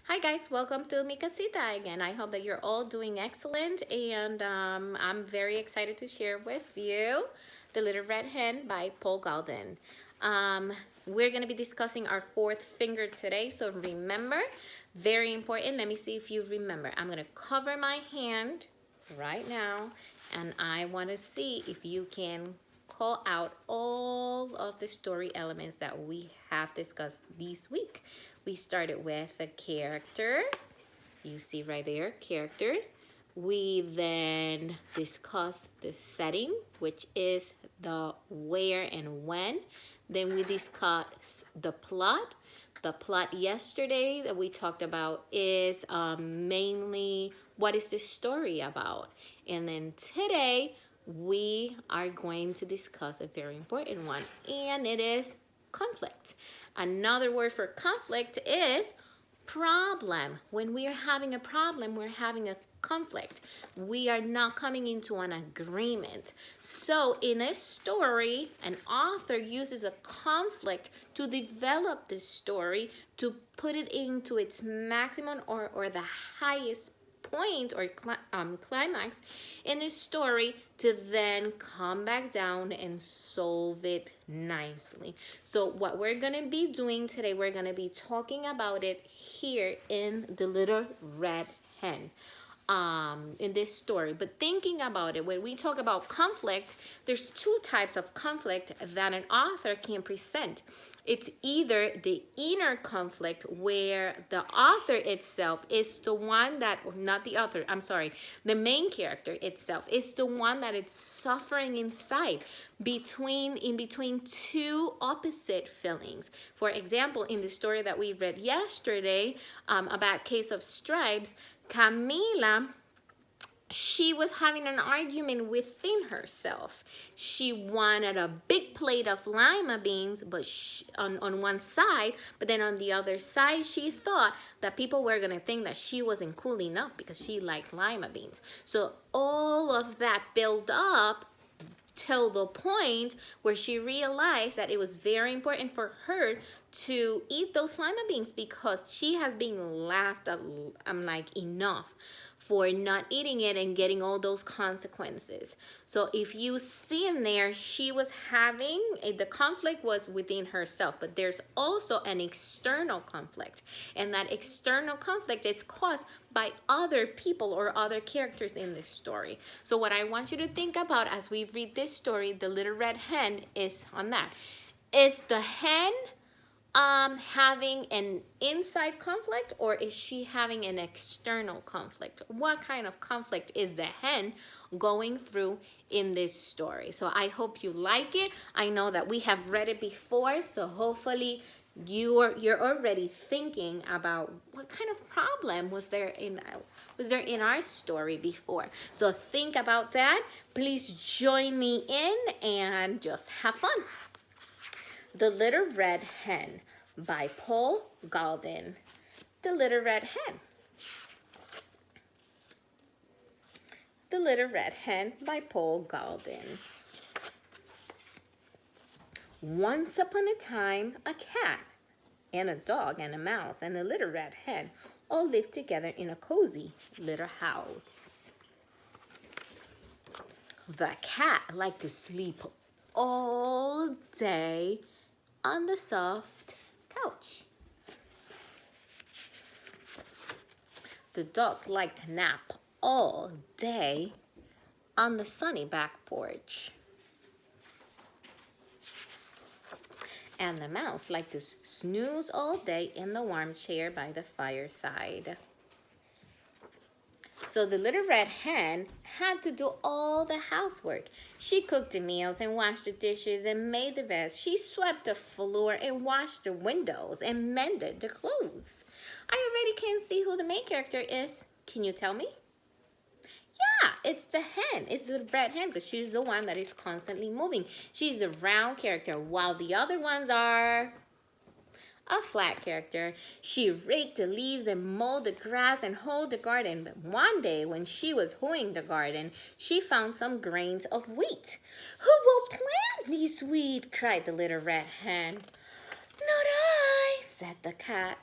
Hi guys, welcome to Mi Casita again. I hope that you're all doing excellent and I'm very excited to share with you The Little Red Hen by Paul Gardone. We're going to be discussing our fourth finger today, so remember, very important, let me see if you remember. I'm going to cover my hand right now and I want to see if you can call out all of the story elements that we have discussed this week. We started with the character. You see right there, characters. We then discussed the setting, which is the where and when. Then we discussed the plot. The plot yesterday that we talked about is mainly what is the story about. And then today we are going to discuss a very important one, and it is conflict. Another word for conflict is problem. When we are having a problem, we're having a conflict. We are not coming into an agreement. So in a story, an author uses a conflict to develop the story, to put it into its maximum or the highest point or climax in the story to then come back down and solve it nicely. So what we're going to be doing today, we're going to be talking about it here in The Little Red Hen. In this story, but thinking about it, when we talk about conflict, there's two types of conflict that an author can present. It's either the inner conflict where the author itself is the one that, or not the author, I'm sorry, the main character itself is the one that is suffering inside in between two opposite feelings. For example, in the story that we read yesterday about Case of Stripes, Camila, she was having an argument within herself. She wanted a big plate of lima beans but on one side, but then on the other side she thought that people were going to think that she wasn't cool enough because she liked lima beans. So all of that built up till the point where she realized that it was very important for her to eat those lima beans because she has been laughed at, enough for not eating it and getting all those consequences. So if you see in there, she was having, the conflict was within herself, but there's also an external conflict. And that external conflict is caused by other people or other characters in this story. So what I want you to think about as we read this story, The Little Red Hen, is on that. Is the hen having an inside conflict, or is she having an external conflict? What kind of conflict is the hen going through in this story? So I hope you like it. I know that we have read it before, so hopefully you're already thinking about what kind of problem was there in our story before. So think about that. Please join me in and just have fun. The Little Red Hen by Paul Gardone. The Little Red Hen. The Little Red Hen by Paul Gardone. Once upon a time, a cat and a dog and a mouse and a little red hen all lived together in a cozy little house. The cat liked to sleep all day on the soft couch. The dog liked to nap all day on the sunny back porch. And the mouse liked to snooze all day in the warm chair by the fireside. So the little red hen had to do all the housework. She cooked the meals and washed the dishes and made the beds. She swept the floor and washed the windows and mended the clothes. I already can see who the main character is. Can you tell me? Yeah, it's the hen. It's the red hen because she's the one that is constantly moving. She's a round character while the other ones are a flat character. She raked the leaves and mowed the grass and hoed the garden. But one day when she was hoeing the garden, she found some grains of wheat. Who will plant these wheat? Cried the little red hen. Not I, said the cat.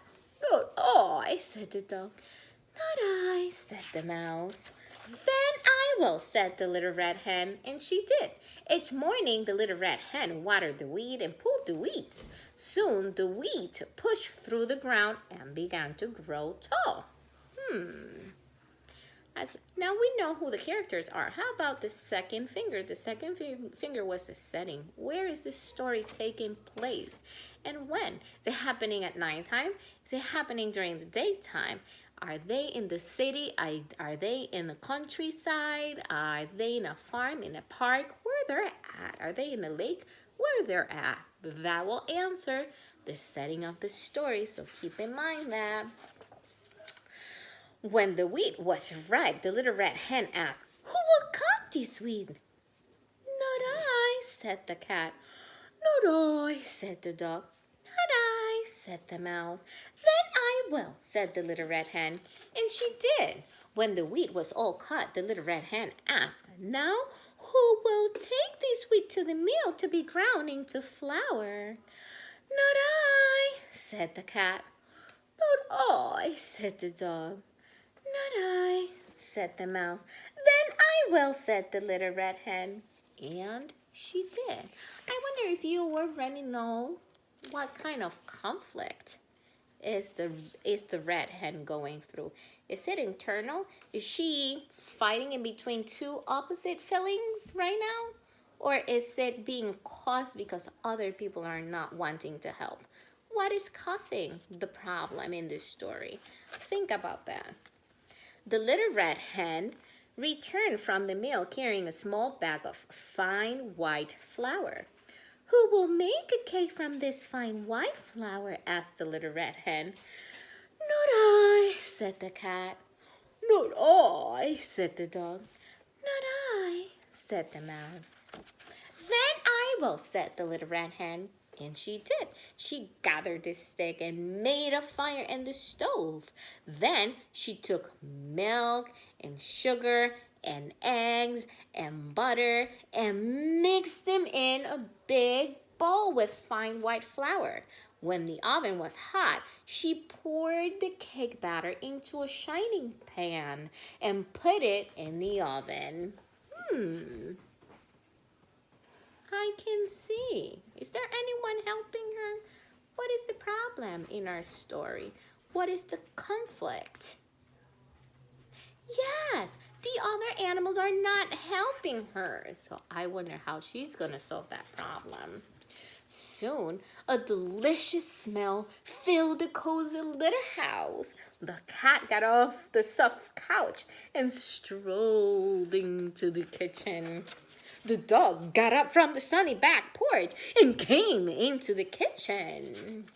Not I, said the dog. Not I, said the mouse. Then I will, said the little red hen, and she did. Each morning the little red hen watered the wheat and pulled the weeds. Soon the wheat pushed through the ground and began to grow tall. Now we know who the characters are. How about the second finger? The second finger was the setting. Where is this story taking place? And when? Is it happening at nighttime? Is it happening during the daytime? Are they in the city? Are they in the countryside? Are they in a farm, in a park? Where they're at? Are they in the lake? Where they're at? That will answer the setting of the story, so keep in mind that. When the wheat was ripe, the little red hen asked, "Who will cut this wheat?" "Not I," said the cat. "Not I," said the dog. "Not I," said the mouse. "Then I will," said the little red hen. And she did. When the wheat was all cut, the little red hen asked, "Now who will take this wheat to the mill to be ground into flour?" "Not I," said the cat. "Not I," said the dog. "Not I," said the mouse. "Then I will," said the little red hen. And she did. I wonder if you already know what kind of conflict is the red hen going through. Is it internal? Is she fighting in between two opposite feelings right now? Or is it being caused because other people are not wanting to help? What is causing the problem in this story? Think about that. The little red hen returned from the mill carrying a small bag of fine white flour. "Who will make a cake from this fine white flour?" asked the little red hen. "Not I," said the cat. "Not I," said the dog. "Not I," said the mouse. "Then I will," said the little red hen. And she did. She gathered the stick and made a fire in the stove. Then she took milk and sugar and eggs and butter and mixed them in a big bowl with fine white flour. When the oven was hot, she poured the cake batter into a shining pan and put it in the oven. I can see. Is there anyone helping her? What is the problem in our story? What is the conflict? Yes, the other animals are not helping her. So I wonder how she's going to solve that problem. Soon, a delicious smell filled the cozy little house. The cat got off the soft couch and strolled into the kitchen. The dog got up from the sunny back porch and came into the kitchen.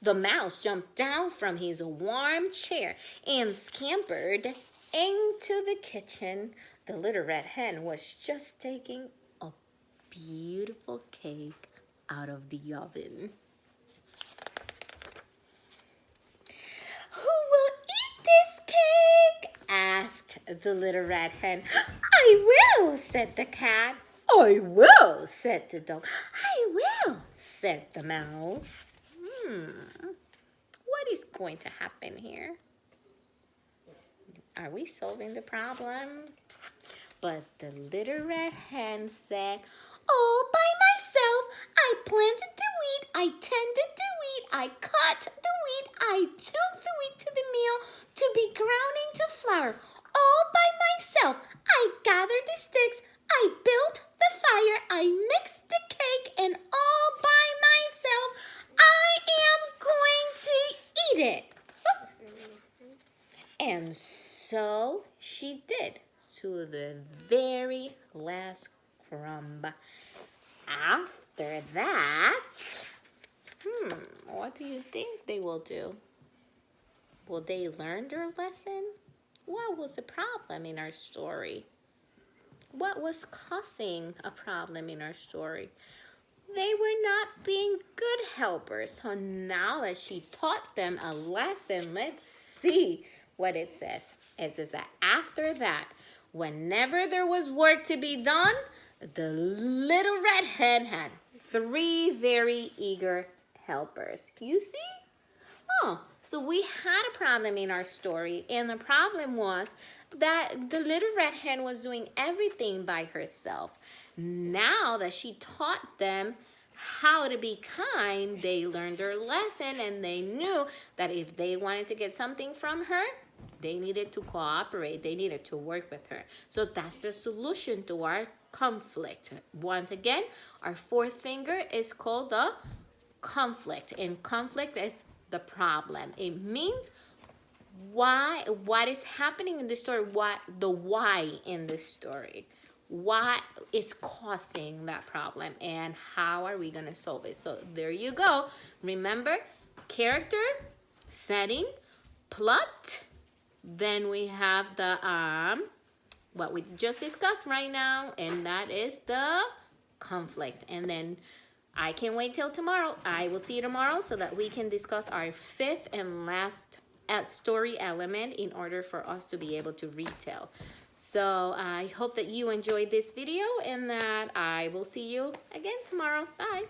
The mouse jumped down from his warm chair and scampered into the kitchen. The little red hen was just taking a beautiful cake out of the oven. "Who will eat this cake?" asked the little red hen. "I will," said the cat. "I will," said the dog. "I will," said the mouse. What is going to happen here? Are we solving the problem? But the little red hen said, "All by myself, I planted the wheat, I tended the wheat, I cut the wheat, I took the wheat to the mill to be ground into flour. All by myself, I gathered the sticks, I built the fire, I mixed the cake, and all by myself, I am going to eat it." And so she did, to the very last crumb. After that, what do you think they will do? Will they learn their lesson? What was the problem in our story? What was causing a problem in our story? They were not being good helpers. So now that she taught them a lesson, let's see what it says. It says that after that, whenever there was work to be done, the little red hen had 3 very eager helpers. You see? Oh, so we had a problem in our story, and the problem was that the little red hen was doing everything by herself. Now that she taught them how to be kind, they learned their lesson, and they knew that if they wanted to get something from her, they needed to cooperate. They needed to work with her. So that's the solution to our conflict. Once again, our fourth finger is called the conflict, and conflict is the problem. It means what is happening in the story, the why in the story. What is causing that problem, and how are we going to solve it? So there you go. Remember, character, setting, plot. Then we have the what we just discussed right now, and that is the conflict. And then I can't wait till tomorrow. I will see you tomorrow so that we can discuss our fifth and last story element in order for us to be able to retell. So I hope that you enjoyed this video, and that I will see you again tomorrow. Bye.